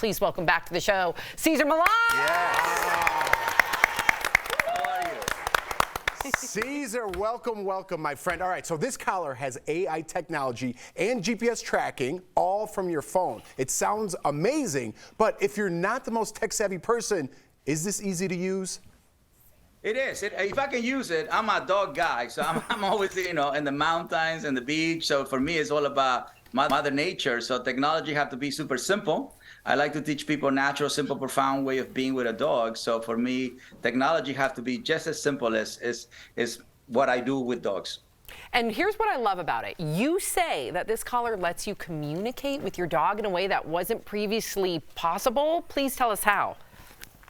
Please welcome back to the show, Cesar Millan. Yes. How are you? Cesar, welcome, my friend. All right, so this collar has AI technology and GPS tracking, all from your phone. It sounds amazing, but if you're not the most tech-savvy person, is this easy to use? It is. If I can use it, I'm a dog guy, so I'm always, in the mountains and the beach. So for me, it's all about Mother Nature. So technology have to be super simple. I like to teach people natural, simple, profound way of being with a dog. So for me, technology have to be just as simple as what I do with dogs. And here's what I love about it. You say that this collar lets you communicate with your dog in a way that wasn't previously possible. Please tell us how.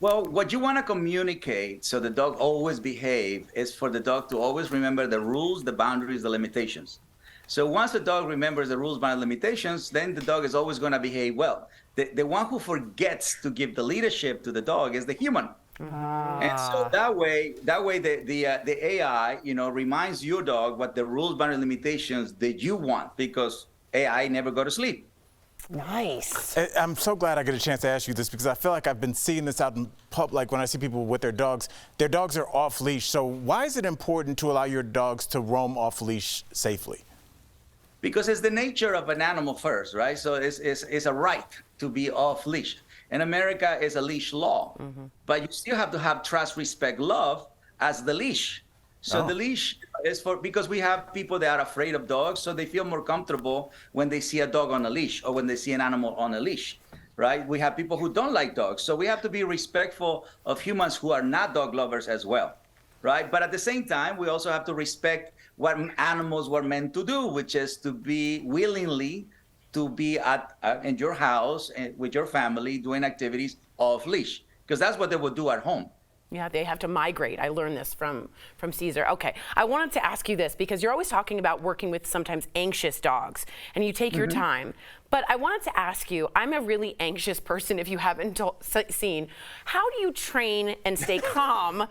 Well, what you want to communicate so the dog always behave is for the dog to always remember the rules, the boundaries, the limitations. So once the dog remembers the rules, boundaries, limitations, then the dog is always going to behave well. The one who forgets to give the leadership to the dog is the human. And so that way the AI, reminds your dog what the rules, boundaries, limitations that you want, because AI never go to sleep. Nice. I'm so glad I get a chance to ask you this, because I feel like I've been seeing this out in public, like when I see people with their dogs are off leash. So why is it important to allow your dogs to roam off leash safely? Because it's the nature of an animal first, right? So it's a right to be off leash. In America, it's a leash law, but you still have to have trust, respect, love as the leash. So the leash is because we have people that are afraid of dogs, so they feel more comfortable when they see a dog on a leash or when they see an animal on a leash, right? We have people who don't like dogs, so we have to be respectful of humans who are not dog lovers as well, right? But at the same time, we also have to respect what animals were meant to do, which is to be willingly to be in your house and with your family doing activities off leash, because that's what they would do at home. Yeah, they have to migrate. I learned this from Cesar. Okay, I wanted to ask you this, because you're always talking about working with sometimes anxious dogs, and you take your time. But I wanted to ask you, I'm a really anxious person, if you haven't seen. How do you train and stay calm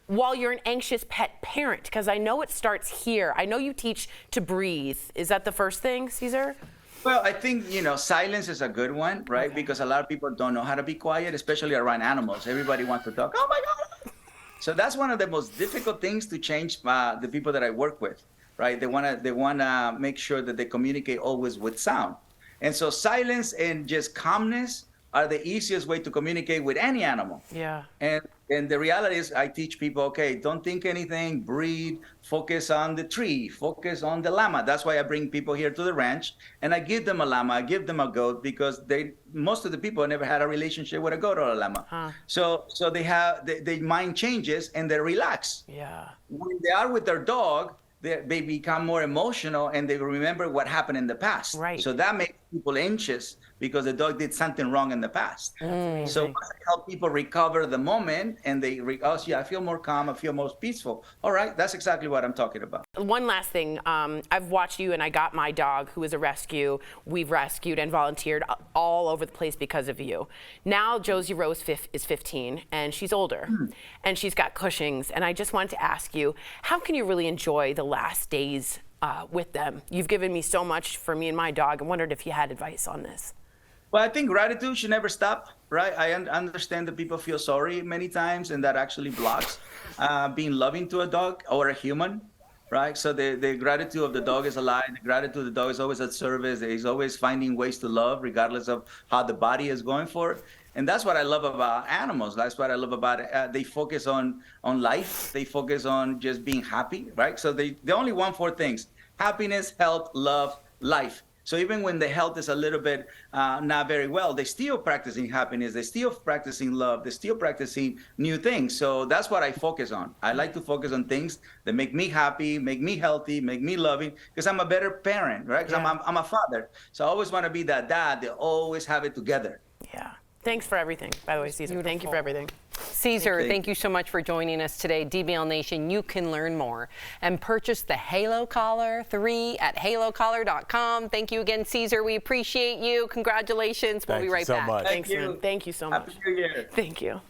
while you're an anxious pet parent? Because I know it starts here. I know you teach to breathe. Is that the first thing, Cesar? Well, I think, silence is a good one, right? Okay. Because a lot of people don't know how to be quiet, especially around animals. Everybody wants to talk. Oh my God. So that's one of the most difficult things to change the people that I work with, right? They wanna make sure that they communicate always with sound. And so silence and just calmness are the easiest way to communicate with any animal. Yeah. And the reality is, I teach people, okay, don't think anything, breathe, focus on the tree, focus on the llama. That's why I bring people here to the ranch, and I give them a llama, I give them a goat, because most of the people never had a relationship with a goat or a llama. So their mind changes and they relax. Yeah. When they are with their dog, they become more emotional and they remember what happened in the past. Right. So that makes people anxious because the dog did something wrong in the past. So I help people recover the moment, and yeah, I feel more calm, I feel more peaceful. All right, that's exactly what I'm talking about. One last thing, I've watched you, and I got my dog, who is a rescue. We've rescued and volunteered all over the place because of you. Now Josie Rose is 15, and she's older, and she's got Cushing's, and I just wanted to ask you, how can you really enjoy the last days with them? You've given me so much for me and my dog. I wondered if you had advice on this. Well, I think gratitude should never stop, right? I understand that people feel sorry many times, and that actually blocks being loving to a dog or a human, right? So the gratitude of the dog is alive. The gratitude of the dog is always at service. He's always finding ways to love, regardless of how the body is going for it. And that's what I love about animals. That's what I love about it. They focus on life. They focus on just being happy, right? So they only want 4 things: happiness, health, love, life. So even when the health is a little bit not very well, they're still practicing happiness, they're still practicing love, they're still practicing new things. So that's what I focus on. I like to focus on things that make me happy, make me healthy, make me loving, because I'm a better parent, right? Because I'm a father. So I always want to be that dad that always have it together. Yeah. Thanks for everything, by the way, Cesar. Thank you for everything. Cesar, thank you so much for joining us today. DBL Nation, you can learn more and purchase the Halo Collar 3 at halocollar.com. Thank you again, Cesar. We appreciate you. Congratulations. We'll be right back. Thank you so much. Thank you. Thank you so much. Happy New Year. Thank you.